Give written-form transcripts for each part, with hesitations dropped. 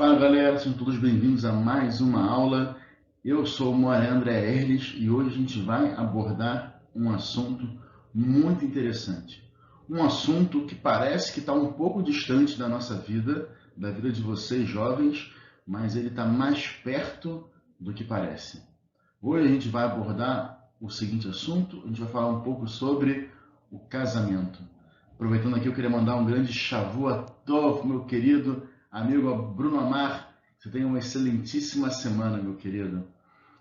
Fala galera, sejam todos bem-vindos a mais uma aula. Eu sou o Moé André Erles e hoje a gente vai abordar um assunto muito interessante. Um assunto que parece que está um pouco distante da nossa vida, da vida de vocês jovens, mas ele está mais perto do que parece. Hoje a gente vai abordar o seguinte assunto, a gente vai falar um pouco sobre o casamento. Aproveitando aqui, eu queria mandar um grande Shavua Tov, meu querido amigo Bruno Amar. Você tenha uma excelentíssima semana, meu querido.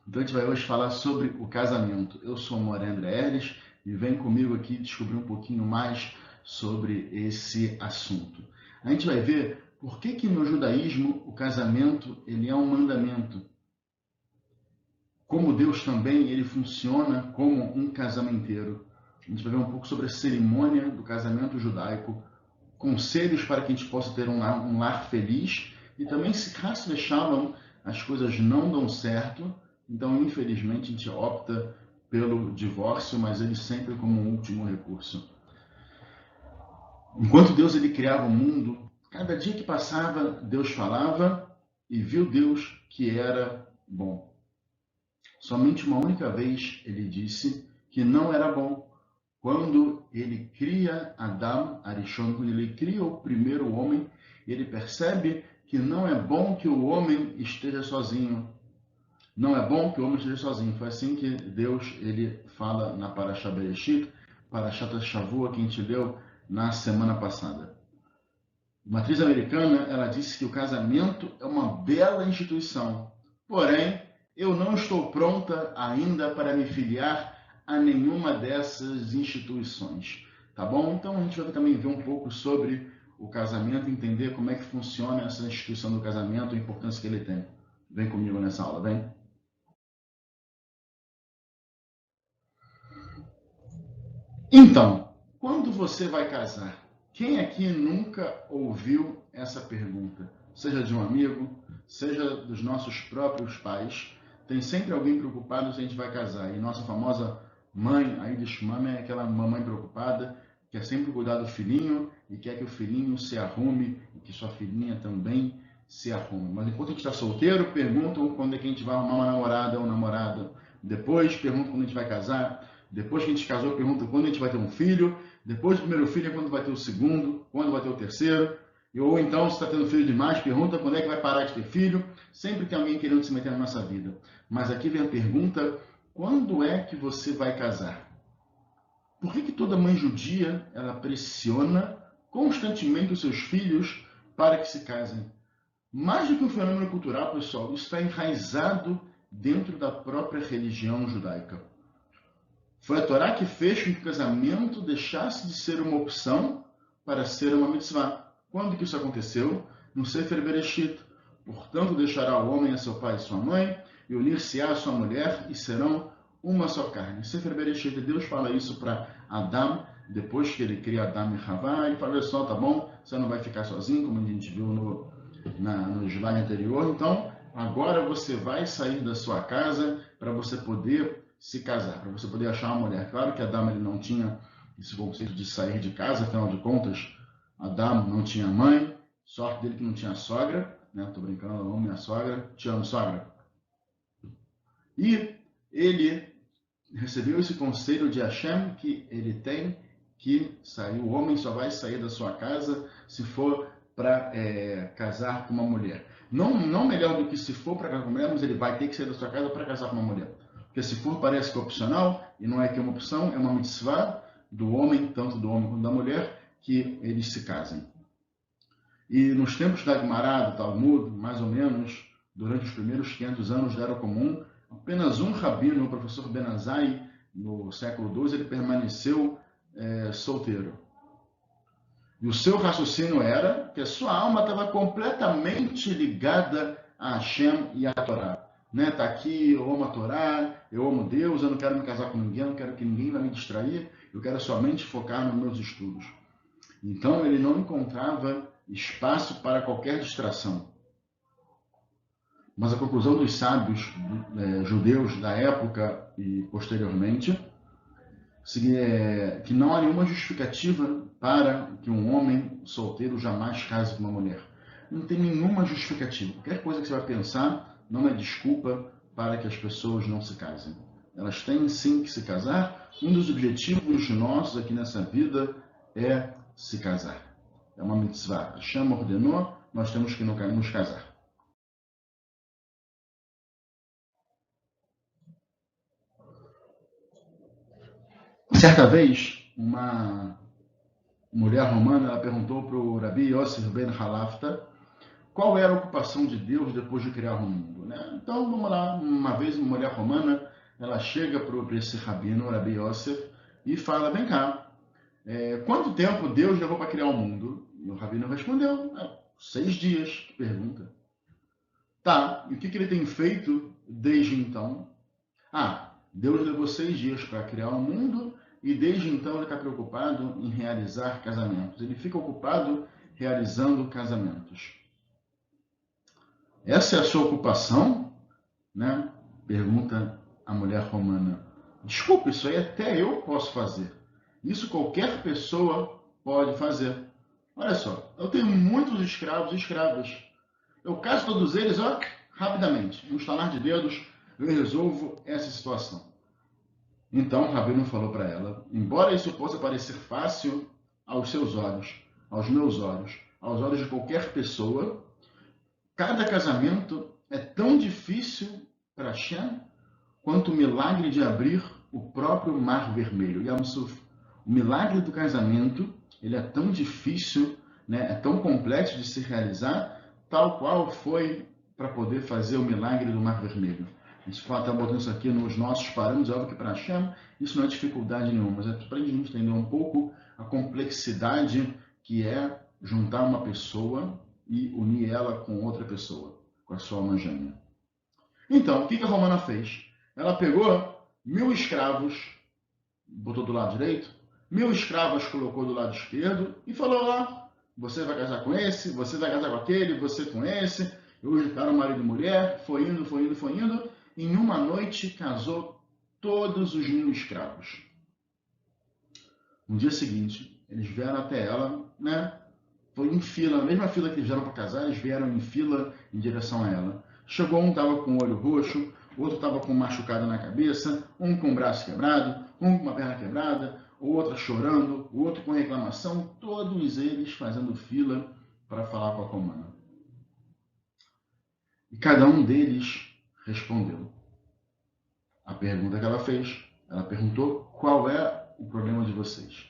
Então a gente vai hoje falar sobre o casamento. Eu sou o Moé André Erles e vem comigo aqui descobrir um pouquinho mais sobre esse assunto. A gente vai ver por que no judaísmo o casamento ele é um mandamento. Como Deus também ele funciona como um casamenteiro. A gente vai ver um pouco sobre a cerimônia do casamento judaico, conselhos para que a gente possa ter um lar feliz e também, se caso deixavam, as coisas não dão certo, então infelizmente a gente opta pelo divórcio, mas ele sempre como um último recurso. Enquanto Deus ele criava o mundo, cada dia que passava, Deus falava e viu Deus que era bom. Somente uma única vez ele disse que não era bom. Quando ele cria Adam, Arishon, quando ele cria o primeiro homem, ele percebe que não é bom que o homem esteja sozinho. Não é bom que o homem esteja sozinho. Foi assim que Deus ele fala na Parashat Bereshit, Parashat Shavua, que a gente leu na semana passada. Uma atriz americana, ela disse que o casamento é uma bela instituição. Porém, eu não estou pronta ainda para me filiar a nenhuma dessas instituições. Tá bom? Então a gente vai também ver um pouco sobre o casamento, entender como é que funciona essa instituição do casamento, a importância que ele tem. Vem comigo nessa aula, vem? Então, quando você vai casar, quem aqui nunca ouviu essa pergunta? Seja de um amigo, seja dos nossos próprios pais, tem sempre alguém preocupado se a gente vai casar. E nossa famosa mãe, aí de Shumama, é aquela mamãe preocupada, quer sempre cuidar do filhinho e quer que o filhinho se arrume e que sua filhinha também se arrume. Mas enquanto a gente está solteiro, perguntam quando é que a gente vai arrumar uma namorada ou um namorado. Depois perguntam quando a gente vai casar. Depois que a gente casou, pergunta quando a gente vai ter um filho. Depois do primeiro filho, quando vai ter o segundo, quando vai ter o terceiro. Ou então, se está tendo filho demais, pergunta quando é que vai parar de ter filho. Sempre tem alguém querendo se meter na nossa vida. Mas aqui vem a pergunta, quando é que você vai casar? Por que toda mãe judia ela pressiona constantemente os seus filhos para que se casem? Mais do que um fenômeno cultural, pessoal, isso está enraizado dentro da própria religião judaica. Foi a Torá que fez com que o casamento deixasse de ser uma opção para ser uma mitzvah. Quando que isso aconteceu? No Sefer Bereshit. Portanto, deixará o homem a seu pai e sua mãe, e unir-se-á a sua mulher, e serão uma só carne. Sefer Bereshit, Deus fala isso para Adam, depois que ele cria Adam e Havá, ele fala, olha só, tá bom, você não vai ficar sozinho, como a gente viu no slide anterior, então agora você vai sair da sua casa para você poder se casar, para você poder achar uma mulher. Claro que Adão ele não tinha esse conceito de sair de casa, afinal de contas, Adão não tinha mãe, sorte dele que não tinha sogra, né? Tô brincando, eu amo minha sogra, te amo, sogra. E ele recebeu esse conselho de Hashem que ele tem que sair, o homem só vai sair da sua casa se for para casar com uma mulher. Não melhor do que se for para casar com uma mulher, mas ele vai ter que sair da sua casa para casar com uma mulher. Porque se for, parece que é opcional, e não é que é uma opção, é uma mitzvah do homem, tanto do homem quanto da mulher, que eles se casem. E nos tempos da Gemara, do Talmud, mais ou menos, durante os primeiros 500 anos da Era Comum, apenas um rabino, o professor Ben Azai, no século XII, ele permaneceu solteiro. E o seu raciocínio era que a sua alma estava completamente ligada a Hashem e a Torá. Né? Tá aqui, eu amo a Torá, eu amo Deus, eu não quero me casar com ninguém, eu não quero que ninguém vá me distrair, eu quero somente focar nos meus estudos. Então ele não encontrava espaço para qualquer distração. Mas a conclusão dos sábios judeus da época e posteriormente que não há nenhuma justificativa para que um homem solteiro jamais case com uma mulher. não tem nenhuma justificativa. Qualquer coisa que você vai pensar não é desculpa para que as pessoas não se casem. Elas têm sim que se casar. Um dos objetivos nossos aqui nessa vida é se casar. É uma mitzvah. Hashem ordenou, nós temos que nos casar. Certa vez, uma mulher romana perguntou para o Rabi Yosef ben Halafta qual era a ocupação de Deus depois de criar o mundo. Né? Então, vamos lá, uma vez uma mulher romana, ela chega para esse rabino, o Rabi Yosef, e fala, vem cá, quanto tempo Deus levou para criar o mundo? E o rabino respondeu, 6 dias, que pergunta. Tá, e o que ele tem feito desde então? Deus levou 6 dias para criar o mundo e desde então ele está preocupado em realizar casamentos. Ele fica ocupado realizando casamentos. Essa é a sua ocupação? Né? Pergunta a mulher romana. Desculpa, isso aí até eu posso fazer. Isso qualquer pessoa pode fazer. Olha só, eu tenho muitos escravos e escravas. Eu caso todos eles, rapidamente. No estalar de dedos, eu resolvo essa situação. Então, o rabino falou para ela, embora isso possa parecer fácil aos seus olhos, aos meus olhos, aos olhos de qualquer pessoa, cada casamento é tão difícil para Hashem quanto o milagre de abrir o próprio Mar Vermelho. Yam Suf. O milagre do casamento, ele é tão difícil, né, é tão complexo de se realizar, tal qual foi para poder fazer o milagre do Mar Vermelho. A gente está botando isso aqui nos nossos parâmetros, é óbvio que para Hashem isso não é dificuldade nenhuma, mas é para a gente entender um pouco a complexidade que é juntar uma pessoa e unir ela com outra pessoa, com a sua alma gêmea. Então, o que a romana fez? Ela pegou 1000 escravos, botou do lado direito, 1000 escravos colocou do lado esquerdo e falou, você vai casar com esse, você vai casar com aquele, você com esse. Hoje ficaram marido e mulher, foi indo. Em uma noite casou todos os 1000 escravos. No dia seguinte, eles vieram até ela, né? Foi em fila, na mesma fila que eles vieram para casar, eles vieram em fila em direção a ela. Chegou, um estava com o olho roxo, o outro estava com um machucado na cabeça, um com o braço quebrado, um com uma perna quebrada, o outro chorando, o outro com reclamação, todos eles fazendo fila para falar com a romana. E cada um deles respondeu. A pergunta que ela fez, ela perguntou qual é o problema de vocês.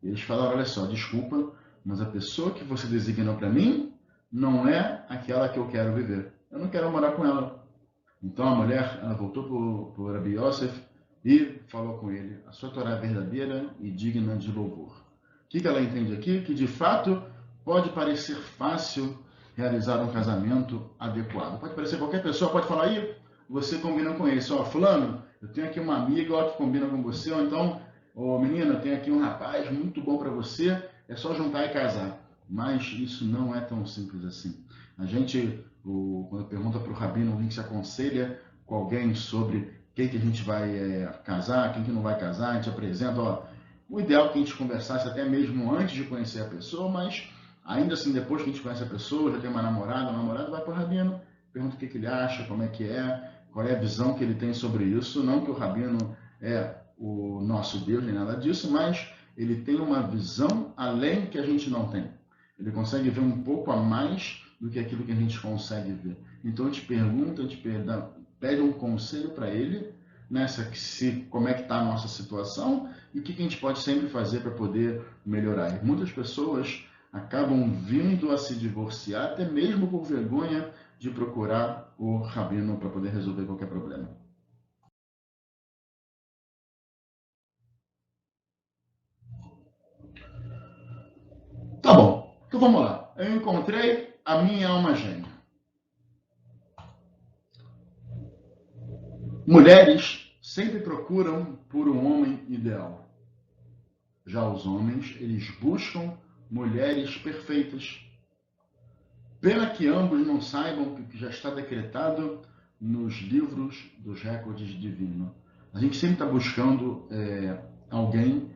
E eles falaram, olha só, desculpa, mas a pessoa que você designou para mim não é aquela que eu quero viver. Eu não quero morar com ela. Então a mulher, ela voltou para o Rabi Yosef e falou com ele, a sua Torá é verdadeira e digna de louvor. O que ela entende aqui? Que de fato pode parecer fácil realizar um casamento adequado. Pode parecer qualquer pessoa, pode falar, aí você combina com esse. Fulano, eu tenho aqui uma amiga que combina com você, ou então, menina, eu tenho aqui um rapaz muito bom para você, é só juntar e casar. Mas isso não é tão simples assim. A gente, quando pergunta para o rabino, alguém que se aconselha com alguém sobre quem que a gente vai casar, quem que não vai casar, a gente apresenta, o ideal é que a gente conversasse até mesmo antes de conhecer a pessoa, mas ainda assim, depois que a gente conhece a pessoa, já tem uma namorada, o namorado vai para o rabino, pergunta o que ele acha, como é que é, qual é a visão que ele tem sobre isso. Não que o rabino é o nosso Deus, nem nada disso, mas ele tem uma visão além que a gente não tem. Ele consegue ver um pouco a mais do que aquilo que a gente consegue ver. Então a gente pergunta, a gente pede um conselho para ele, como é que está a nossa situação e o que a gente pode sempre fazer para poder melhorar. E muitas pessoas acabam vindo a se divorciar, até mesmo por vergonha de procurar o rabino para poder resolver qualquer problema. Tá bom, então vamos lá. Eu encontrei a minha alma gêmea. Mulheres sempre procuram por um homem ideal. Já os homens, eles buscam mulheres perfeitas. Pena que ambos não saibam que já está decretado nos livros dos recordes divinos. A gente sempre está buscando alguém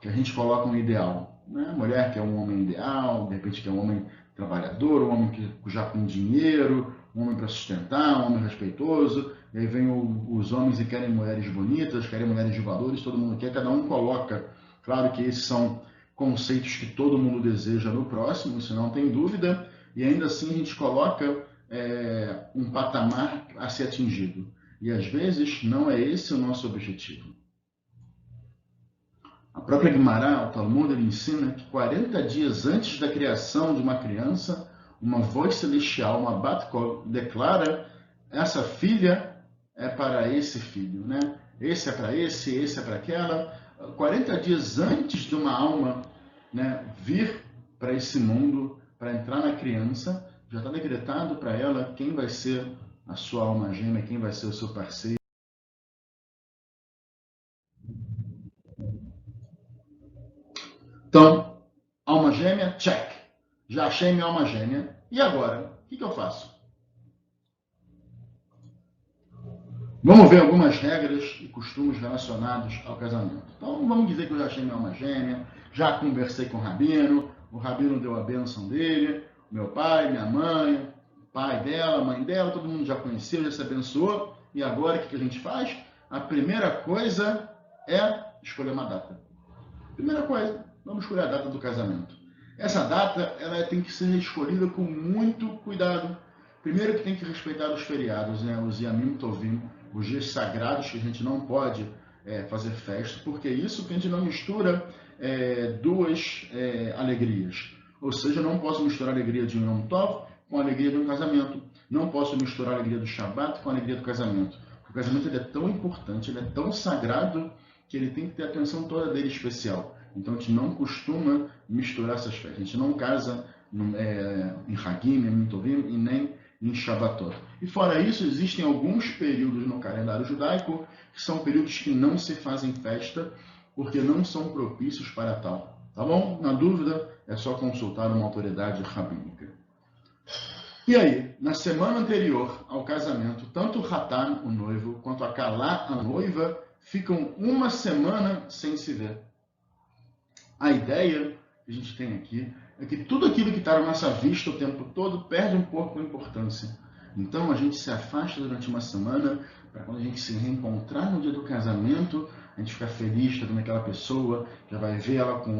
que a gente coloca um ideal. Né? Mulher que é um homem ideal, de repente que é um homem trabalhador, um homem que já com dinheiro, um homem para sustentar, um homem respeitoso. E aí vem os homens e querem mulheres bonitas, querem mulheres de valores, todo mundo quer, cada um coloca. Claro que esses são conceitos que todo mundo deseja no próximo, isso não tem dúvida, e ainda assim a gente coloca um patamar a ser atingido. E às vezes não é esse o nosso objetivo. A própria Guimarães, o Talmud, ele ensina que 40 dias antes da criação de uma criança, uma voz celestial, uma Bat Kol, declara: essa filha é para esse filho, né? Esse é para esse é para aquela. 40 dias antes de uma alma, né, vir para esse mundo, para entrar na criança, já está decretado para ela quem vai ser a sua alma gêmea, quem vai ser o seu parceiro. Então, alma gêmea, check. Já achei minha alma gêmea. E agora? O que eu faço? Vamos ver algumas regras e costumes relacionados ao casamento. Então, vamos dizer que eu já achei minha alma gêmea, já conversei com o Rabino deu a bênção dele, meu pai, minha mãe, pai dela, mãe dela, todo mundo já conheceu, já se abençoou. E agora, o que a gente faz? A primeira coisa é escolher uma data. Primeira coisa, vamos escolher a data do casamento. Essa data ela tem que ser escolhida com muito cuidado. Primeiro que tem que respeitar os feriados, né? Os Yamim Tovim, os dias sagrados que a gente não pode fazer festa, porque isso que a gente não mistura duas alegrias. Ou seja, eu não posso misturar a alegria de um Yom Tov com a alegria de um casamento. Não posso misturar a alegria do Shabbat com a alegria do casamento. O casamento ele é tão importante, ele é tão sagrado, que ele tem que ter a atenção toda dele especial. Então a gente não costuma misturar essas festas. A gente não casa em Hagim, em Tovim e nem em Shabbatot. E fora isso, existem alguns períodos no calendário judaico que são períodos que não se fazem festa porque não são propícios para tal. Tá bom? Na dúvida, é só consultar uma autoridade rabínica. E aí, na semana anterior ao casamento, tanto o Hatan, o noivo, quanto a Kalá, a noiva, ficam uma semana sem se ver. A ideia que a gente tem aqui é que tudo aquilo que está na nossa vista o tempo todo perde um pouco a importância. Então a gente se afasta durante uma semana para quando a gente se reencontrar no dia do casamento, a gente ficar feliz, tá vendo aquela pessoa, já vai ver ela com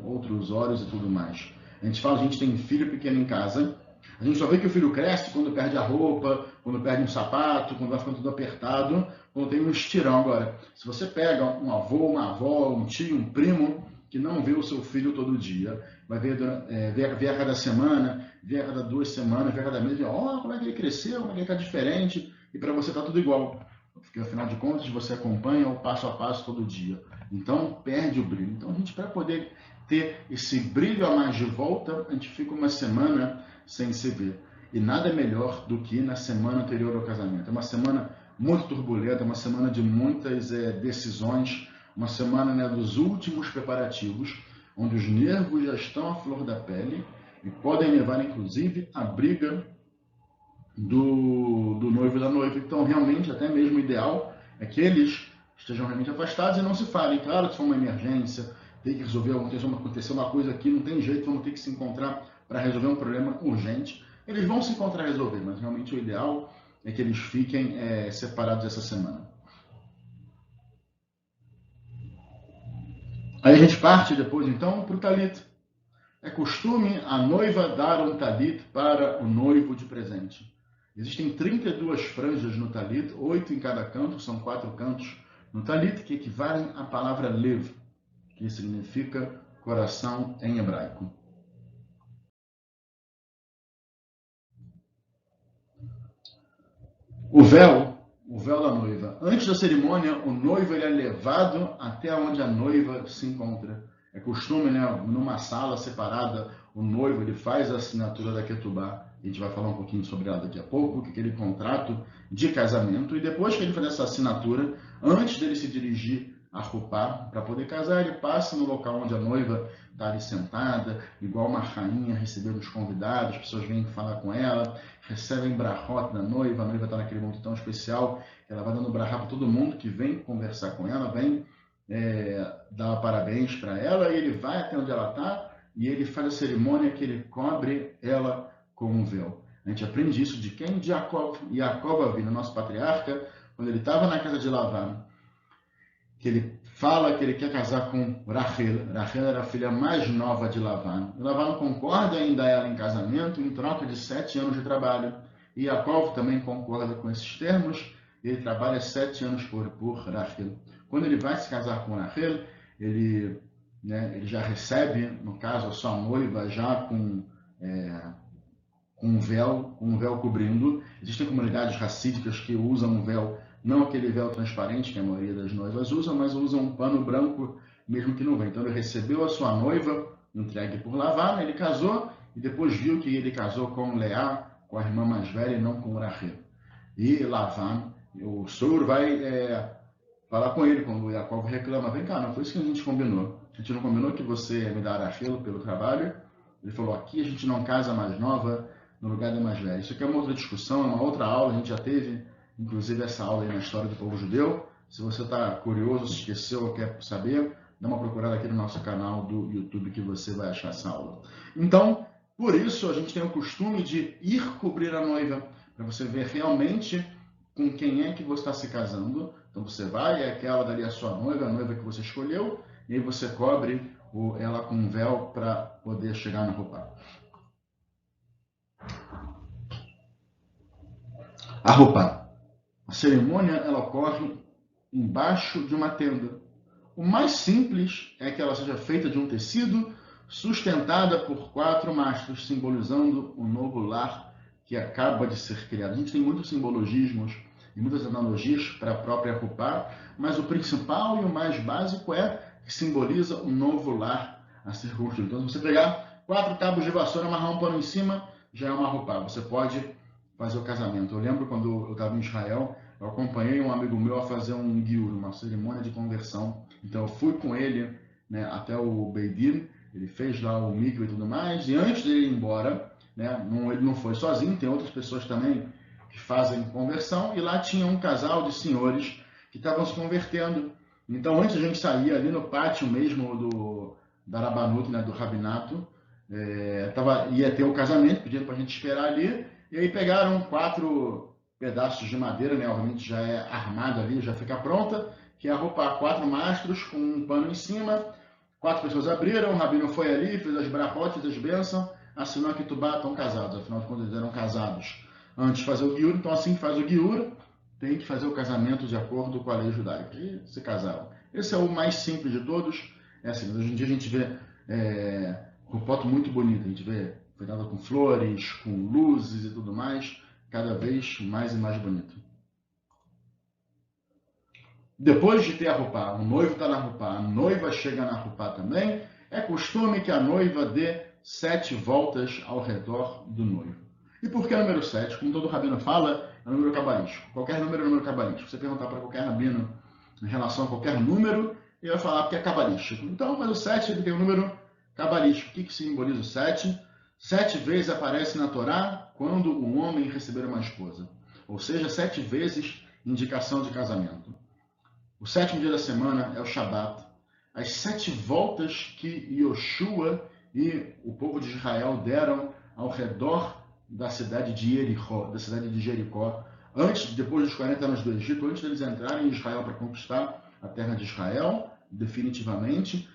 outros olhos e tudo mais. A gente tem um filho pequeno em casa, a gente só vê que o filho cresce quando perde a roupa, quando perde um sapato, quando vai ficando tudo apertado, quando tem um estirão. Agora, se você pega um avô, uma avó, um tio, um primo, que não vê o seu filho todo dia, vai ver a cada semana, ver a cada 2 semanas, ver a cada mês, ver como é que ele cresceu, como é que ele está diferente, e para você está tudo igual. Porque afinal de contas você acompanha o passo a passo todo dia. Então perde o brilho. Então a gente, para poder ter esse brilho a mais de volta, a gente fica uma semana sem se ver. E nada melhor do que na semana anterior ao casamento. É uma semana muito turbulenta, uma semana de muitas decisões, uma semana, né, dos últimos preparativos, onde os nervos já estão à flor da pele e podem levar, inclusive, à briga do noivo e da noiva. Então, realmente, até mesmo o ideal é que eles estejam realmente afastados e não se falem. Claro que se for uma emergência, tem que resolver, acontecer uma coisa aqui, não tem jeito, vamos ter que se encontrar para resolver um problema urgente. Eles vão se encontrar e resolver, mas realmente o ideal é que eles fiquem separados essa semana. Aí a gente parte depois, então, para o talit. É costume a noiva dar um talit para o noivo de presente. Existem 32 franjas no talit, 8 em cada canto, são 4 cantos no talit, que equivalem à palavra lev, que significa coração em hebraico. O véu da noiva. Antes da cerimônia, o noivo ele é levado até onde a noiva se encontra. É costume, né, numa sala separada, o noivo ele faz a assinatura da ketubá. A gente vai falar um pouquinho sobre ela daqui a pouco, que é aquele contrato de casamento. E depois que ele faz essa assinatura, antes dele se dirigir a Rupá para poder casar, ele passa no local onde a noiva está ali sentada, igual uma rainha recebendo os convidados, as pessoas vêm falar com ela, recebem brahot da noiva, a noiva está naquele momento tão especial, ela vai dando brahá para todo mundo que vem conversar com ela, vem dar parabéns para ela, e ele vai até onde ela está, e ele faz a cerimônia que ele cobre ela com um véu. A gente aprende isso de quem? De Jacob. Jacob Avinu, nosso patriarca, quando ele estava na casa de Lavan, que ele fala que ele quer casar com Rachel. Rachel era a filha mais nova de Lavan. E Lavan concorda em dar ela em casamento em troca de 7 anos de trabalho. E Jacob também concorda com esses termos. Ele trabalha 7 anos por Rachel. Quando ele vai se casar com Rachel, ele já recebe, no caso, a sua noiva já com um véu cobrindo. Existem comunidades racídicas que usam um véu, não aquele véu transparente que a maioria das noivas usa, mas usam um pano branco mesmo que no véu. Então ele recebeu a sua noiva entregue por Lavan, ele casou e depois viu que ele casou com Leá, com a irmã mais velha e não com Rachel. E Lavan, o sogro vai falar com ele quando Jacob reclama, vem cá, não foi isso que a gente combinou. A gente não combinou que você me dará Rachel pelo trabalho? Ele falou, aqui a gente não casa mais nova no lugar da mais velha. Isso aqui é uma outra discussão, é uma outra aula, a gente já teve, inclusive, essa aula aí na história do povo judeu. Se você está curioso, se esqueceu ou quer saber, dá uma procurada aqui no nosso canal do YouTube que você vai achar essa aula. Então, por isso, a gente tem o costume de ir cobrir a noiva, para você ver realmente com quem é que você está se casando. Então você vai, é aquela dali a sua noiva, a noiva que você escolheu, e aí você cobre ela com um véu para poder chegar na roupa. A roupa. A cerimônia ela ocorre embaixo de uma tenda. O mais simples é que ela seja feita de um tecido sustentada por 4 mastros, simbolizando o novo lar que acaba de ser criado. A gente tem muitos simbologismos e muitas analogias para a própria roupa, mas o principal e o mais básico é que simboliza o novo lar a ser construído. Então, se você pegar 4 cabos de vassoura, amarrar um pano em cima, já é uma roupa. Você pode fazer o casamento. Eu lembro quando eu estava em Israel, eu acompanhei um amigo meu a fazer um giur, uma cerimônia de conversão. Então eu fui com ele até o Beit Din, ele fez lá o mikveh e tudo mais, e antes de ele ir embora, ele não foi sozinho, tem outras pessoas também que fazem conversão, e lá tinha um casal de senhores que estavam se convertendo. Então antes a gente saía ali no pátio mesmo da Rabanut, do Rabinato, ia ter o casamento, pedindo para a gente esperar ali, e aí pegaram 4 pedaços de madeira, obviamente já é armada ali, já fica pronta, que é a roupa 4 mastros com um pano em cima. 4 pessoas abriram, o rabino foi ali, fez as brachotes, as bênçãos, assinou que Tubá estão casados, afinal de contas eles eram casados antes de fazer o giur, então assim que faz o giur, tem que fazer o casamento de acordo com a lei judaica, e se casaram. Esse é o mais simples de todos. Assim, hoje em dia a gente vê roupa muito bonita, a gente vê feita com flores, com luzes e tudo mais, cada vez mais e mais bonito. Depois de ter a roupa, o noivo está na roupa, a noiva chega na roupa também, é costume que a noiva dê 7 voltas ao redor do noivo. E por que o número 7? Como todo rabino fala, é um número cabalístico. Qualquer número é um número cabalístico. Se você perguntar para qualquer rabino em relação a qualquer número, ele vai falar que é cabalístico. Então, mas o 7 ele tem um número cabalístico. O que simboliza o 7? 7 vezes aparece na Torá quando um homem receber uma esposa. Ou seja, 7 vezes indicação de casamento. O 7º dia da semana é o Shabat. As 7 voltas que Yoshua e o povo de Israel deram ao redor da cidade de Jericó, depois dos 40 anos do Egito, antes deles entrarem em Israel para conquistar a terra de Israel, definitivamente,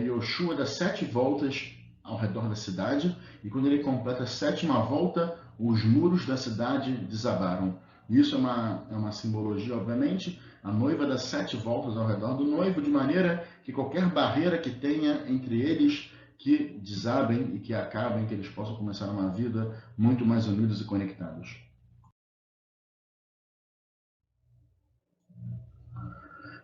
Yoshua dá 7 voltas ao redor da cidade, e quando ele completa a 7ª volta, os muros da cidade desabaram. Isso é uma simbologia, obviamente. A noiva dá 7 voltas ao redor do noivo, de maneira que qualquer barreira que tenha entre eles que desabem e que acabem, que eles possam começar uma vida muito mais unidos e conectados.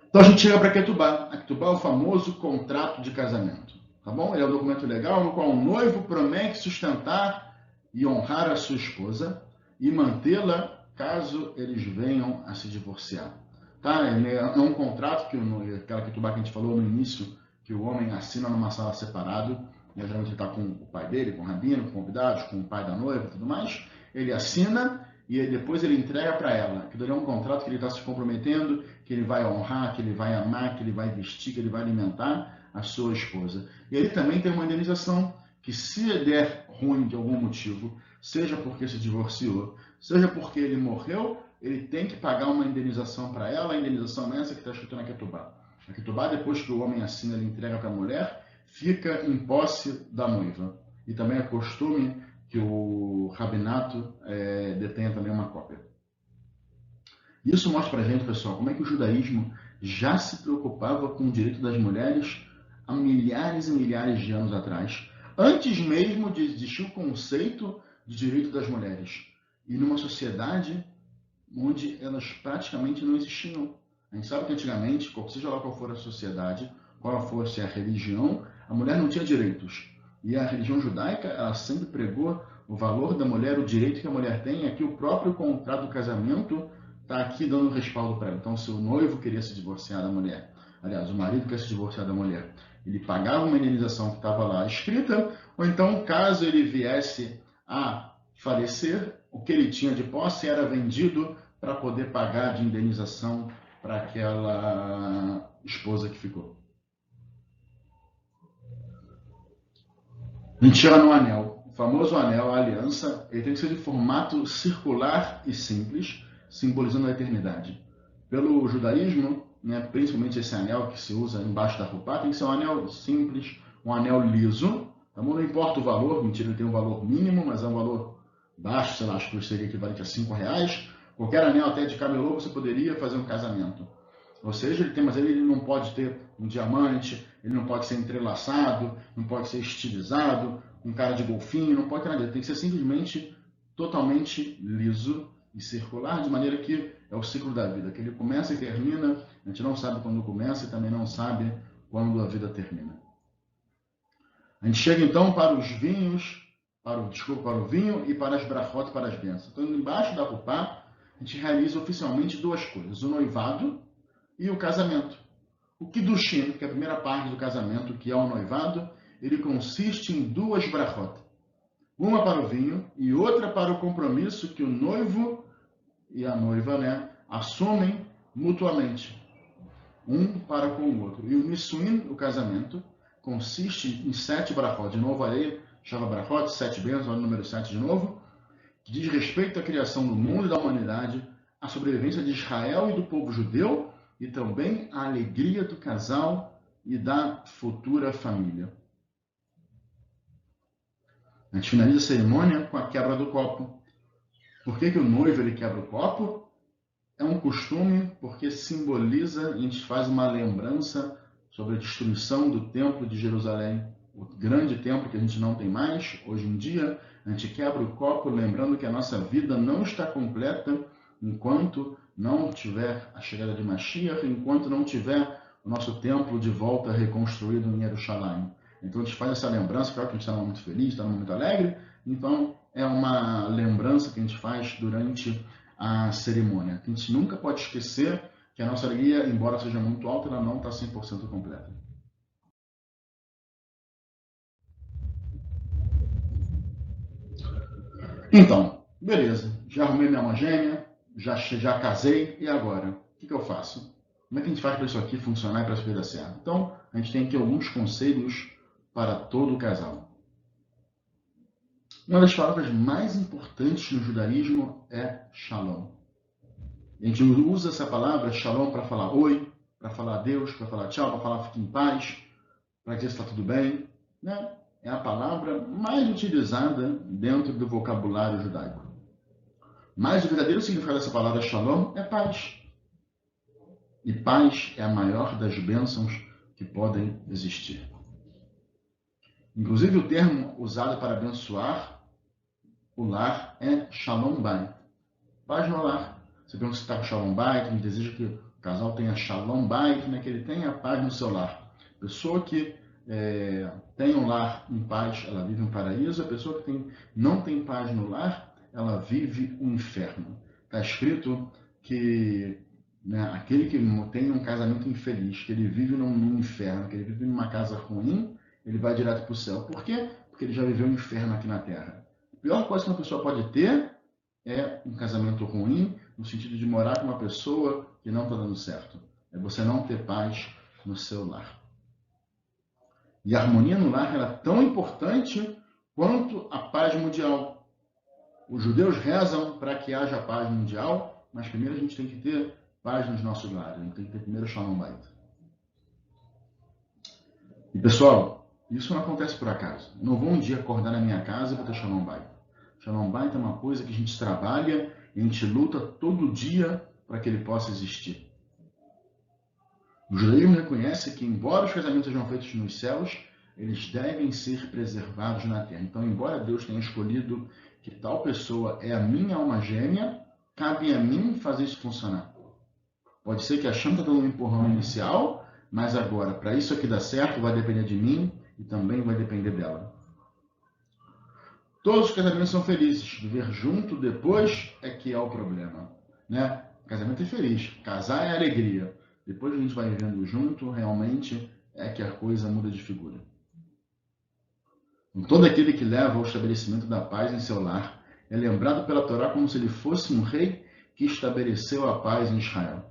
Então a gente chega para Ketubá. A Ketubá é o famoso contrato de casamento. Tá bom? Ele é um documento legal no qual o noivo promete sustentar e honrar a sua esposa e mantê-la caso eles venham a se divorciar. Tá? É um contrato aquela Ketubá que a gente falou no início, que o homem assina numa sala separada, geralmente ele está com o pai dele, com o rabino, com convidados, com o pai da noiva e tudo mais. Ele assina e depois ele entrega para ela. Aquilo é um contrato que ele está se comprometendo, que ele vai honrar, que ele vai amar, que ele vai vestir, que ele vai alimentar a sua esposa. E ele também tem uma indenização que, se der ruim de algum motivo, seja porque se divorciou, seja porque ele morreu, ele tem que pagar uma indenização para ela. A indenização é essa que está escrita na Ketubá. A Ketubá, depois que o homem assina, ele entrega para a mulher, fica em posse da noiva. E também é costume que o rabinato detenha também uma cópia. Isso mostra para a gente, pessoal, como é que o judaísmo já se preocupava com o direito das mulheres há milhares e milhares de anos atrás, antes mesmo de existir o conceito de direito das mulheres, e numa sociedade onde elas praticamente não existiam. A gente sabe que antigamente, seja lá qual for a sociedade, qual fosse a religião, a mulher não tinha direitos. E a religião judaica, ela sempre pregou o valor da mulher, o direito que a mulher tem. Aqui o próprio contrato do casamento está aqui dando respaldo para ela. Então, se o noivo queria se divorciar da mulher, aliás, o marido quer se divorciar da mulher, ele pagava uma indenização que estava lá escrita, ou então, caso ele viesse a falecer, o que ele tinha de posse era vendido para poder pagar de indenização para aquela esposa que ficou. A gente chega no anel. O famoso anel, a aliança, ele tem que ser de formato circular e simples, simbolizando a eternidade. Pelo judaísmo, né, principalmente esse anel que se usa embaixo da roupa, tem que ser um anel simples, um anel liso. Tá bom? Não importa o valor, mentira, ele tem um valor mínimo, mas é um valor baixo, sei lá, acho que seria equivalente a R$5. Qualquer anel até de camelô você poderia fazer um casamento. Ou seja, mas ele não pode ter um diamante, ele não pode ser entrelaçado, não pode ser estilizado, com cara de golfinho, não pode ter nada. Ele tem que ser simplesmente totalmente liso e circular, de maneira que é o ciclo da vida, que ele começa e termina, a gente não sabe quando começa e também não sabe quando a vida termina. A gente chega então para os vinhos, para o vinho e para as brachot, para as bênçãos. Então, embaixo da Rupá, a gente realiza oficialmente duas coisas: o noivado e o casamento. O Kiddushin, que é a primeira parte do casamento, que é o noivado, ele consiste em duas brachot. Uma para o vinho e outra para o compromisso que o noivo e a noiva, né, assumem mutuamente, um para com o outro. E o Nisuin, o casamento, consiste em 7 brachot. De novo aí, chama brachot, 7 bênçãos, olha o número 7 de novo, que diz respeito à criação do mundo e da humanidade, à sobrevivência de Israel e do povo judeu, e também a alegria do casal e da futura família. A gente finaliza a cerimônia com a quebra do copo. Por que o noivo ele quebra o copo? É um costume porque simboliza, a gente faz uma lembrança sobre a destruição do templo de Jerusalém, o grande templo que a gente não tem mais hoje em dia. A gente quebra o copo lembrando que a nossa vida não está completa enquanto não tiver a chegada de Mashiach, enquanto não tiver o nosso templo de volta reconstruído em Jerusalém. Então a gente faz essa lembrança, claro que a gente está num momento feliz, está num momento alegre, então é uma lembrança que a gente faz durante a cerimônia. A gente nunca pode esquecer que a nossa alegria, embora seja muito alta, ela não está 100% completa. Então, beleza, já arrumei minha alma gêmea, já casei, e agora? O que eu faço? Como é que a gente faz para isso aqui funcionar e para isso dar certo? Então, a gente tem aqui alguns conselhos para todo o casal. Uma das palavras mais importantes no judaísmo é shalom. A gente usa essa palavra shalom para falar oi, para falar adeus, para falar tchau, para falar fique em paz, para dizer se está tudo bem, né? É a palavra mais utilizada dentro do vocabulário judaico. Mas o verdadeiro significado dessa palavra shalom é paz. E paz é a maior das bênçãos que podem existir. Inclusive o termo usado para abençoar o lar é shalom bayit. Paz no lar. Você pergunta se está com shalom bayit, a gente deseja que o casal tenha shalom bayit, né, que ele tenha paz no seu lar. Pessoa que tem um lar em paz, ela vive um paraíso. A pessoa que não tem paz no lar, ela vive um inferno. Está escrito que, né, aquele que tem um casamento infeliz, que ele vive num inferno, que ele vive numa casa ruim, ele vai direto para o céu. Por quê? Porque ele já viveu um inferno aqui na Terra. A pior coisa que uma pessoa pode ter é um casamento ruim, no sentido de morar com uma pessoa que não está dando certo. É você não ter paz no seu lar. E a harmonia no lar ela é tão importante quanto a paz mundial. Os judeus rezam para que haja paz mundial, mas primeiro a gente tem que ter paz nos nossos lares. A gente tem que ter primeiro Shalom Bait. E pessoal, isso não acontece por acaso. Eu não vou um dia acordar na minha casa e vou ter Shalom Bait. Shalom Bait é uma coisa que a gente trabalha e a gente luta todo dia para que ele possa existir. O judaísmo reconhece que, embora os casamentos sejam feitos nos céus, eles devem ser preservados na terra. Então, embora Deus tenha escolhido que tal pessoa é a minha alma gêmea, cabe a mim fazer isso funcionar. Pode ser que a chama está dando um empurrão inicial, mas agora, para isso aqui dar certo, vai depender de mim e também vai depender dela. Todos os casamentos são felizes. Viver junto depois é que é o problema. Né? Casamento é feliz. Casar é alegria. Depois a gente vai vivendo junto, realmente é que a coisa muda de figura. Todo aquele que leva ao estabelecimento da paz em seu lar é lembrado pela Torá como se ele fosse um rei que estabeleceu a paz em Israel.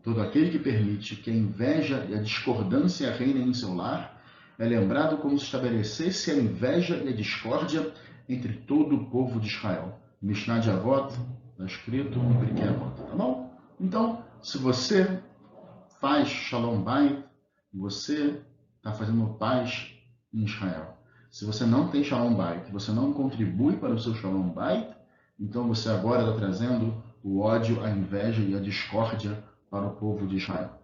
Todo aquele que permite que a inveja e a discordância reinem em seu lar é lembrado como se estabelecesse a inveja e a discórdia entre todo o povo de Israel. Mishnah de Avot, está escrito no Pirkei Avot, tá bom? Então, se você faz Shalom Bait, você está fazendo paz em Israel. Se você não tem Shalom Bait, você não contribui para o seu Shalom Bait, então você agora está trazendo o ódio, a inveja e a discórdia para o povo de Israel.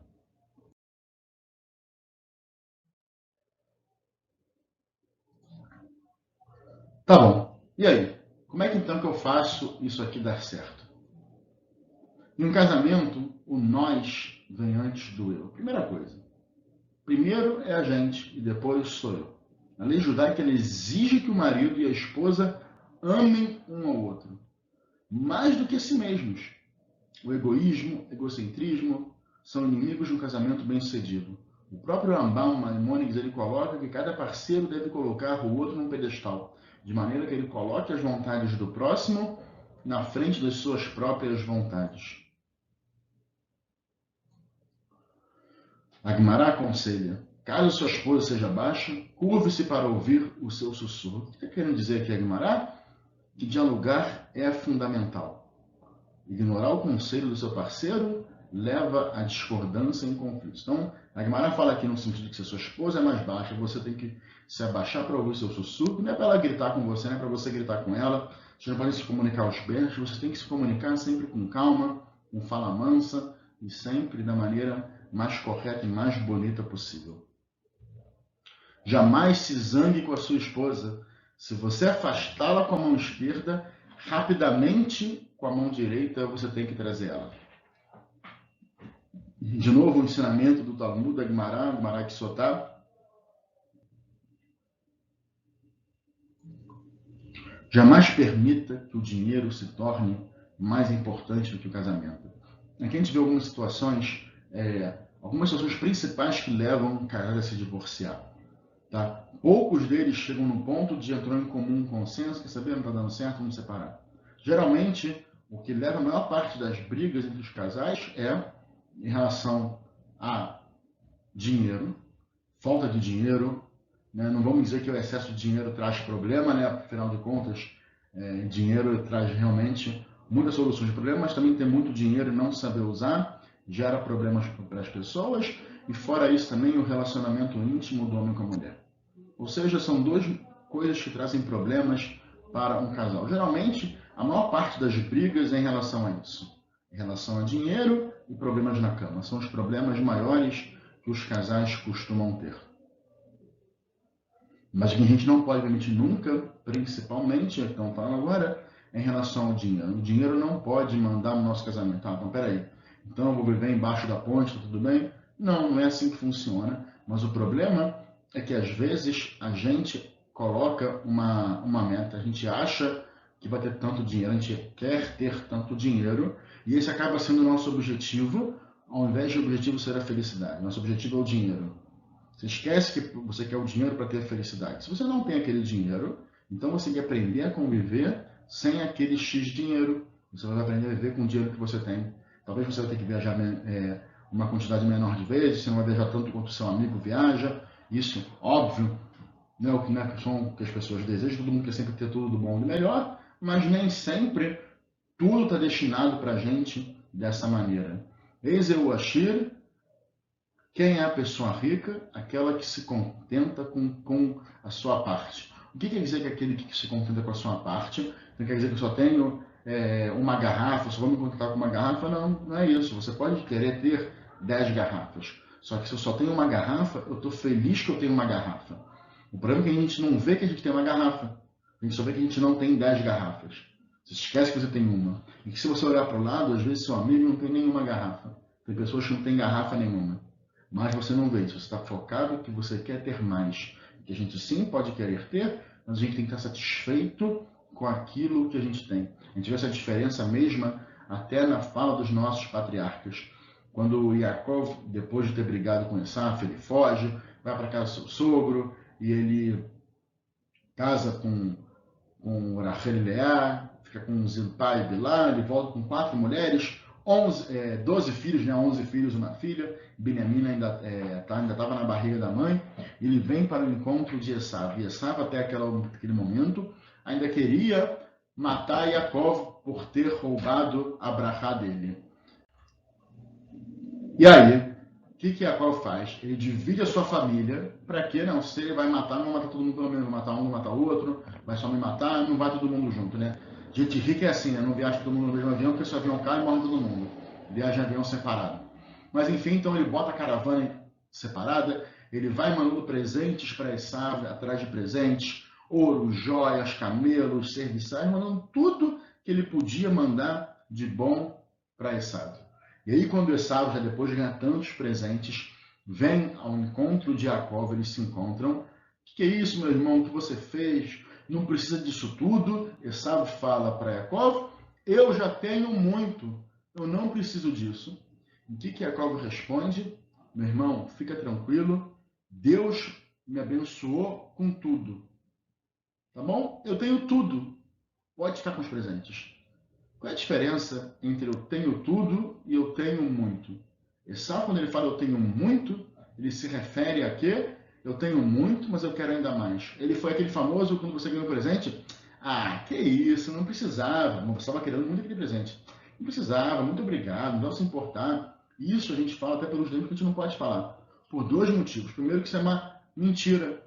Tá bom. E aí? Como é que então que eu faço isso aqui dar certo? Em um casamento, o nós vem antes do eu. Primeira coisa. Primeiro é a gente e depois sou eu. A lei judaica ela exige que o marido e a esposa amem um ao outro, mais do que a si mesmos. O egoísmo, egocentrismo são inimigos de um casamento bem-sucedido. O próprio Rambam Maimônides ele coloca que cada parceiro deve colocar o outro num pedestal, de maneira que ele coloque as vontades do próximo na frente das suas próprias vontades. A Guimará aconselha: caso sua esposa seja baixa, curve-se para ouvir o seu sussurro. O que está querendo dizer aqui a Guimará? Que dialogar é fundamental. Ignorar o conselho do seu parceiro leva à discordância e conflitos. Então, a Guimarães fala aqui no sentido de que se a sua esposa é mais baixa, você tem que se abaixar para ouvir o seu sussurro. Não é para ela gritar com você, não é para você gritar com ela. Você não pode se comunicar aos berros, você tem que se comunicar sempre com calma, com fala mansa e sempre da maneira mais correta e mais bonita possível. Jamais se zangue com a sua esposa. Se você afastá-la com a mão esquerda, rapidamente com a mão direita você tem que trazer ela. De novo, o ensinamento do Talmud, da Guimará que Sotá. Jamais permita que o dinheiro se torne mais importante do que o casamento. Aqui a gente vê algumas situações principais que levam um casal a se divorciar. Tá? Poucos deles chegam no ponto de entrar em comum consenso, que saber, não está dando certo, vamos separar. Geralmente, o que leva a maior parte das brigas entre os casais é em relação a dinheiro, falta de dinheiro, né? Não vamos dizer que o excesso de dinheiro traz problema, né? Afinal de contas, dinheiro traz realmente muitas soluções de problemas, mas também ter muito dinheiro e não saber usar gera problemas para as pessoas, e fora isso também o relacionamento íntimo do homem com a mulher. Ou seja, são duas coisas que trazem problemas para um casal. Geralmente, a maior parte das brigas é em relação a isso. Em relação a dinheiro e problemas na cama. São os problemas maiores que os casais costumam ter. Mas o que a gente não pode permitir nunca, principalmente, então falando agora, é em relação ao dinheiro. O dinheiro não pode mandar no nosso casamento. Ah, então peraí. Então eu vou viver embaixo da ponte, tá tudo bem? Não, não é assim que funciona. Mas o problema é que às vezes a gente coloca uma meta, a gente acha que vai ter tanto dinheiro, a gente quer ter tanto dinheiro, e esse acaba sendo o nosso objetivo, ao invés de o objetivo ser a felicidade. Nosso objetivo é o dinheiro. Você esquece que você quer o dinheiro para ter felicidade. Se você não tem aquele dinheiro, então você tem que aprender a conviver sem aquele X dinheiro. Você vai aprender a viver com o dinheiro que você tem. Talvez você vai ter que viajar uma quantidade menor de vezes, você não vai viajar tanto quanto o seu amigo viaja, Isso, óbvio, não é o que, né, que as pessoas desejam, todo mundo quer sempre ter tudo do bom e do melhor, mas nem sempre tudo está destinado para a gente dessa maneira. Eis eu, Ashir, quem é a pessoa rica? Aquela que se contenta com a sua parte. O que quer dizer que aquele que se contenta com a sua parte? Não quer dizer que eu só tenho uma garrafa, só vou me contentar com uma garrafa? Não, não é isso. Você pode querer ter 10 garrafas. Só que se eu só tenho uma garrafa, eu estou feliz que eu tenho uma garrafa. O problema é que a gente não vê que a gente tem uma garrafa. A gente só vê que a gente não tem 10 garrafas. Você esquece que você tem uma. E que se você olhar para o lado, às vezes seu amigo não tem nenhuma garrafa. Tem pessoas que não têm garrafa nenhuma. Mas você não vê isso. Você está focado que você quer ter mais. Que a gente sim pode querer ter, mas a gente tem que estar satisfeito com aquilo que a gente tem. A gente vê essa diferença mesma até na fala dos nossos patriarcas. Quando Yaakov, depois de ter brigado com Esaú, ele foge, vai para casa do seu sogro, e ele casa com Rachel e Leá, fica com Zilpá e Bilá, ele volta com 4 mulheres, 12 filhos, né? 11 filhos e uma filha. Benjamim ainda estava na barriga da mãe. Ele vem para o encontro de Esaú. E Esaú, até aquele momento, ainda queria matar Yaakov por ter roubado a brachá dele. E aí, o que Yaakov faz? Ele divide a sua família. Para quê? Não, se ele vai matar, não vai matar todo mundo pelo menos. Vai matar um, não vai matar o outro. Vai só me matar, não vai todo mundo junto, né? Gente rica é assim, né? Não viaja todo mundo no mesmo avião, porque se o avião cai, morre todo mundo. Viaja em avião separado. Mas enfim, então ele bota a caravana separada, ele vai mandando presentes para Esaú, atrás de presentes, ouro, joias, camelos, serviçais, mandando tudo que ele podia mandar de bom para Esaú. E aí, quando Esaú, já depois de ganhar tantos presentes, vem ao encontro de Jacó, eles se encontram. O que é isso, meu irmão, que você fez? Não precisa disso tudo. Esaú fala para Jacó, eu já tenho muito, eu não preciso disso. O que Jacó responde? Meu irmão, fica tranquilo, Deus me abençoou com tudo. Tá bom? Eu tenho tudo. Pode ficar com os presentes. Qual é a diferença entre eu tenho tudo e eu tenho muito? Esaú, quando ele fala eu tenho muito, ele se refere a quê? Eu tenho muito, mas eu quero ainda mais. Ele foi aquele famoso, quando você ganhou um presente, ah, que isso, não precisava. Você estava querendo muito aquele presente. Não precisava, muito obrigado, não deve se importar. Isso a gente fala até pelos dentes que a gente não pode falar. Por 2 motivos. Primeiro, que isso é uma mentira.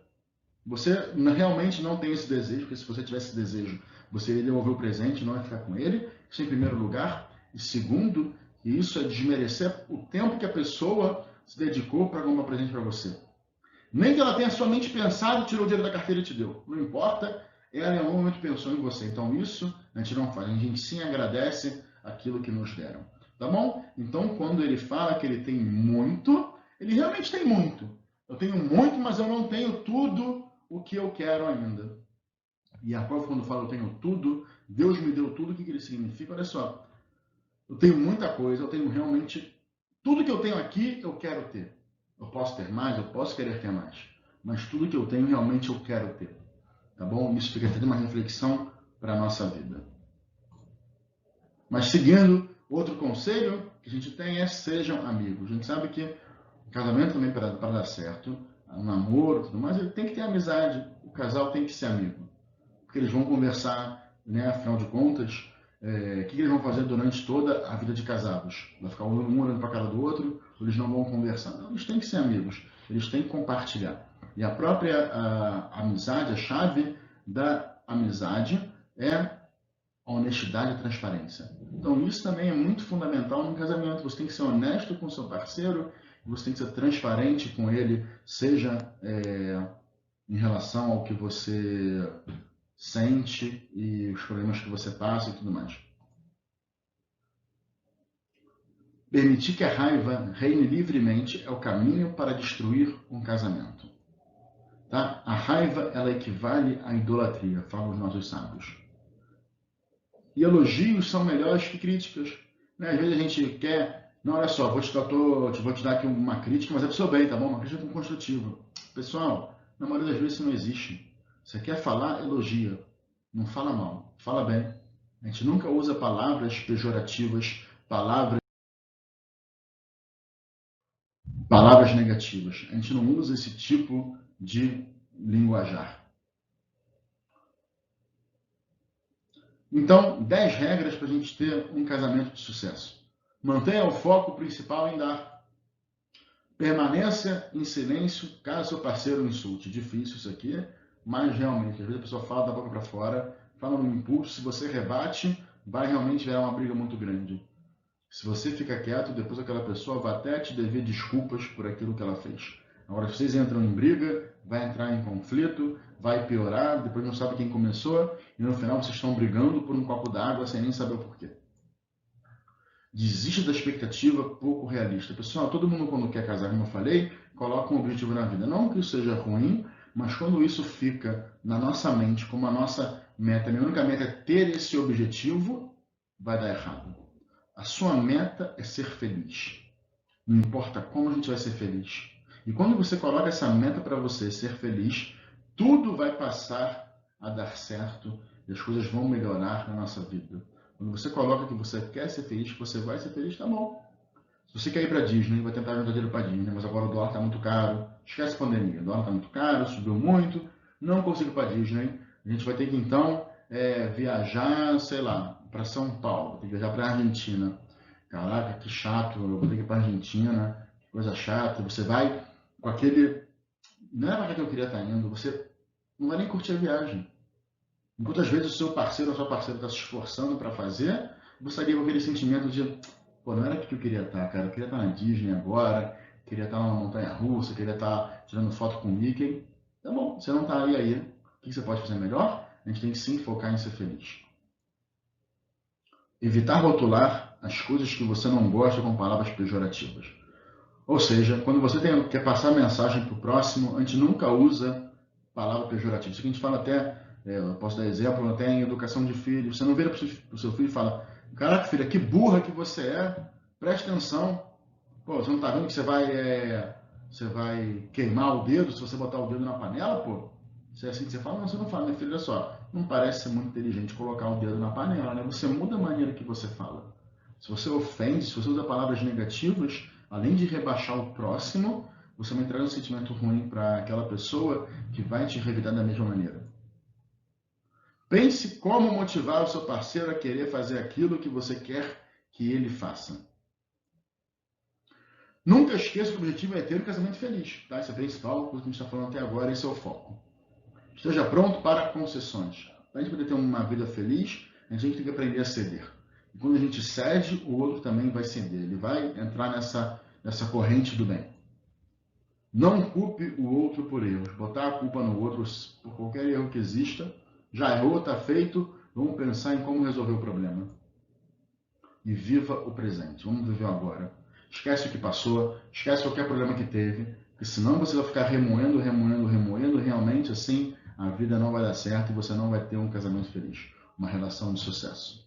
Você realmente não tem esse desejo, porque se você tivesse esse desejo, você ia devolver o presente, não ia ficar com ele. Isso em primeiro lugar. E segundo, isso é desmerecer o tempo que a pessoa se dedicou para comprar um presente para você. Nem que ela tenha somente pensado, tirou o dinheiro da carteira e te deu. Não importa, ela em algum momento pensou em você. Então isso a gente não faz. A gente sim agradece aquilo que nos deram. Tá bom? Então quando ele fala que ele tem muito, ele realmente tem muito. Eu tenho muito, mas eu não tenho tudo o que eu quero ainda. E Jacó, quando fala eu tenho tudo, Deus me deu tudo, o que ele significa? Olha só, eu tenho muita coisa, eu tenho realmente tudo que eu tenho aqui, eu quero ter. Eu posso ter mais, eu posso querer ter mais, mas tudo que eu tenho realmente eu quero ter. Tá bom? Isso fica até uma reflexão para a nossa vida. Mas seguindo, outro conselho que a gente tem é sejam amigos. A gente sabe que o casamento também, para dar certo, um namoro, tudo mais, ele tem que ter amizade. O casal tem que ser amigo. Porque eles vão conversar, né? Afinal de contas, o que eles vão fazer durante toda a vida de casados? Vai ficar um olhando para a cara do outro, ou eles não vão conversar? Não, eles têm que ser amigos, eles têm que compartilhar. E a própria amizade, a chave da amizade é a honestidade e a transparência. Então isso também é muito fundamental no casamento. Você tem que ser honesto com o seu parceiro, você tem que ser transparente com ele, seja em relação ao que você sente e os problemas que você passa e tudo mais. Permitir que a raiva reine livremente é o caminho para destruir um casamento. Tá? A raiva, ela equivale à idolatria, falam os nossos sábios. E elogios são melhores que críticas. Né? Às vezes a gente quer, não, olha só, vou te dar aqui uma crítica, mas é pro seu bem, tá bom? Uma crítica construtiva. Pessoal, na maioria das vezes isso não existe. Você quer falar, elogia. Não fala mal, fala bem. A gente nunca usa palavras pejorativas, palavras palavras negativas. A gente não usa esse tipo de linguajar. Então, 10 regras para a gente ter um casamento de sucesso. Mantenha o foco principal em dar. Permaneça em silêncio caso seu parceiro insulte. Difícil isso aqui, mas realmente, às vezes a pessoa fala da boca para fora, fala no impulso, se você rebate, vai realmente virar uma briga muito grande. Se você fica quieto, depois aquela pessoa vai até te dever desculpas por aquilo que ela fez. Agora, se vocês entram em briga, vai entrar em conflito, vai piorar, depois não sabe quem começou, e no final vocês estão brigando por um copo d'água sem nem saber o porquê. Desista da expectativa pouco realista. Pessoal, todo mundo quando quer casar, como eu falei, coloca um objetivo na vida. Não que isso seja ruim, mas quando isso fica na nossa mente como a nossa meta, a minha única meta é ter esse objetivo, vai dar errado. A sua meta é ser feliz. Não importa como a gente vai ser feliz. E quando você coloca essa meta para você ser feliz, tudo vai passar a dar certo e as coisas vão melhorar na nossa vida. Quando você coloca que você quer ser feliz, que você vai ser feliz, tá bom. Se você quer ir para Disney, vai tentar juntar dinheiro para Disney, mas agora o dólar está muito caro. Esquece a pandemia, o dólar está muito caro, subiu muito, não consigo ir para Disney. A gente vai ter que então viajar, sei lá, para São Paulo, tem que viajar para a Argentina. Caraca, que chato, eu vou ter que ir para a Argentina, que coisa chata. Você vai com aquele. Não é para que eu queria estar indo, você não vai nem curtir a viagem. Enquanto às vezes o seu parceiro ou a sua parceira está se esforçando para fazer, você ali com aquele sentimento de, pô, não era aqui que eu queria estar, cara. Eu queria estar na Disney agora, queria estar numa montanha-russa, queria estar tirando foto com o Mickey. Tá bom, você não está aí. O que você pode fazer melhor? A gente tem que sim focar em ser feliz. Evitar rotular as coisas que você não gosta com palavras pejorativas. Ou seja, quando você quer passar a mensagem para o próximo, a gente nunca usa palavra pejorativa. Isso que a gente fala até, eu posso dar exemplo, até em educação de filho. Você não vira para o seu filho e fala, caraca, filha, que burra que você é, preste atenção. Pô, você não está vendo que você vai queimar o dedo se você botar o dedo na panela, pô? Se é assim que você fala, não, você não fala, minha filha, olha só, não parece ser muito inteligente colocar o dedo na panela, né? Você muda a maneira que você fala. Se você ofende, se você usa palavras negativas, além de rebaixar o próximo, você vai entrar um sentimento ruim para aquela pessoa que vai te revidar da mesma maneira. Pense como motivar o seu parceiro a querer fazer aquilo que você quer que ele faça. Nunca esqueça que o objetivo é ter um casamento feliz. Tá? Isso é a principal coisa que a gente está falando até agora, esse é o foco. Esteja pronto para concessões. Para a gente poder ter uma vida feliz, a gente tem que aprender a ceder. E quando a gente cede, o outro também vai ceder. Ele vai entrar nessa corrente do bem. Não culpe o outro por erros. Botar a culpa no outro por qualquer erro que exista. Já errou, está feito. Vamos pensar em como resolver o problema. E viva o presente. Vamos viver agora. Esquece o que passou. Esquece qualquer problema que teve. Porque senão você vai ficar remoendo. Realmente assim a vida não vai dar certo e você não vai ter um casamento feliz. Uma relação de sucesso.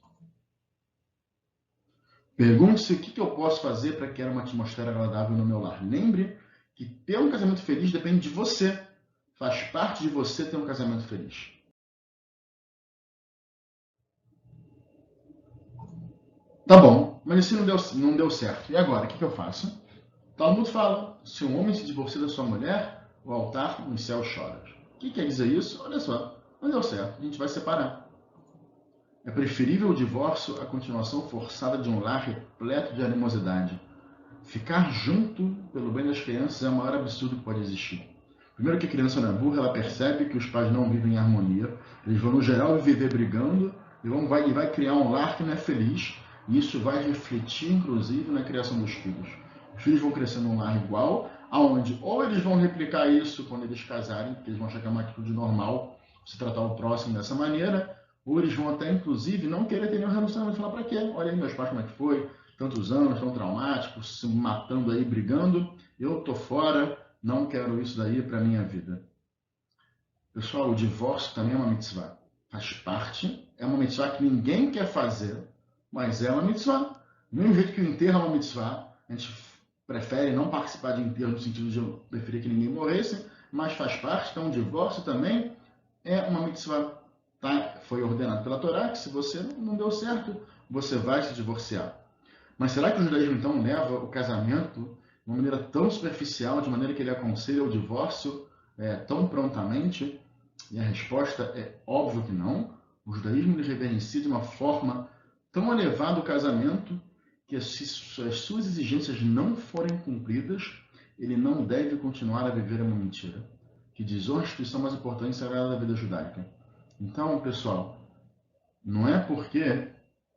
Pergunte-se o que eu posso fazer para criar uma atmosfera agradável no meu lar. Lembre que ter um casamento feliz depende de você. Faz parte de você ter um casamento feliz. Tá bom, mas isso não deu certo. E agora, o que eu faço? Talmud fala, se um homem se divorcia da sua mulher, o altar no céu chora. O que quer dizer isso? Olha só, não deu certo, a gente vai separar. É preferível o divórcio à continuação forçada de um lar repleto de animosidade. Ficar junto pelo bem das crianças é o maior absurdo que pode existir. Primeiro que a criança não é burra, ela percebe que os pais não vivem em harmonia, eles vão no geral viver brigando e vai criar um lar que não é feliz, e isso vai refletir inclusive na criação dos filhos. Os filhos vão crescer num lar igual, aonde ou eles vão replicar isso quando eles casarem, porque eles vão achar que é uma atitude normal se tratar o próximo dessa maneira, ou eles vão até inclusive não querer ter nenhum relacionamento e falar pra quê? Olha aí meus pais como é que foi, tantos anos, tão traumáticos, se matando aí, brigando, eu tô fora, não quero isso daí para minha vida. Pessoal, o divórcio também é uma mitzvah. Faz parte, é uma mitzvah que ninguém quer fazer, mas é uma mitzvah. Do mesmo jeito que o enterro é uma mitzvah, a gente prefere não participar de enterro no sentido de eu preferir que ninguém morresse, mas faz parte, então o divórcio também é uma mitzvah. Tá? Foi ordenado pela Torá que se você não deu certo, você vai se divorciar. Mas será que o judaísmo então leva o casamento uma maneira tão superficial, de maneira que ele aconselha o divórcio tão prontamente? E a resposta é óbvio que não. O judaísmo ele reverencia de uma forma tão elevada o casamento que se as suas exigências não forem cumpridas, ele não deve continuar a viver uma mentira. Que desonra a instituição mais importante e sagrada da vida judaica. Então, pessoal, não é porque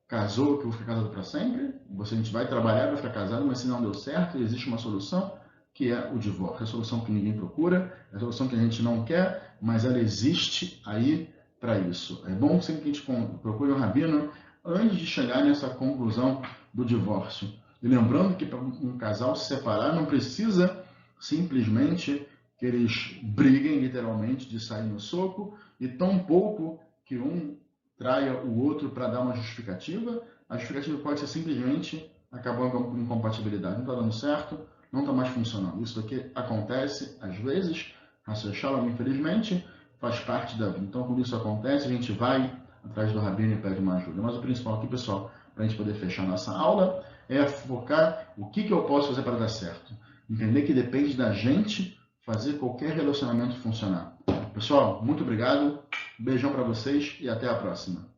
casou que eu vou ficar casado para sempre. A gente vai trabalhar para ficar casado, mas se não deu certo, existe uma solução, que é o divórcio. É a solução que ninguém procura, é a solução que a gente não quer, mas ela existe aí para isso. É bom sempre que a gente procure um rabino antes de chegar nessa conclusão do divórcio. E lembrando que para um casal se separar não precisa simplesmente que eles briguem literalmente de sair no soco, e tampouco que um traia o outro para dar uma justificativa. A justificativa pode ser simplesmente acabou com incompatibilidade. Não está dando certo, não está mais funcionando. Isso aqui acontece às vezes, Shalom, infelizmente, faz parte da vida. Então, quando isso acontece, a gente vai atrás do rabino e pede uma ajuda. Mas o principal aqui, pessoal, para a gente poder fechar nossa aula, é focar o que eu posso fazer para dar certo. Entender que depende da gente fazer qualquer relacionamento funcionar. Pessoal, muito obrigado. Beijão para vocês e até a próxima.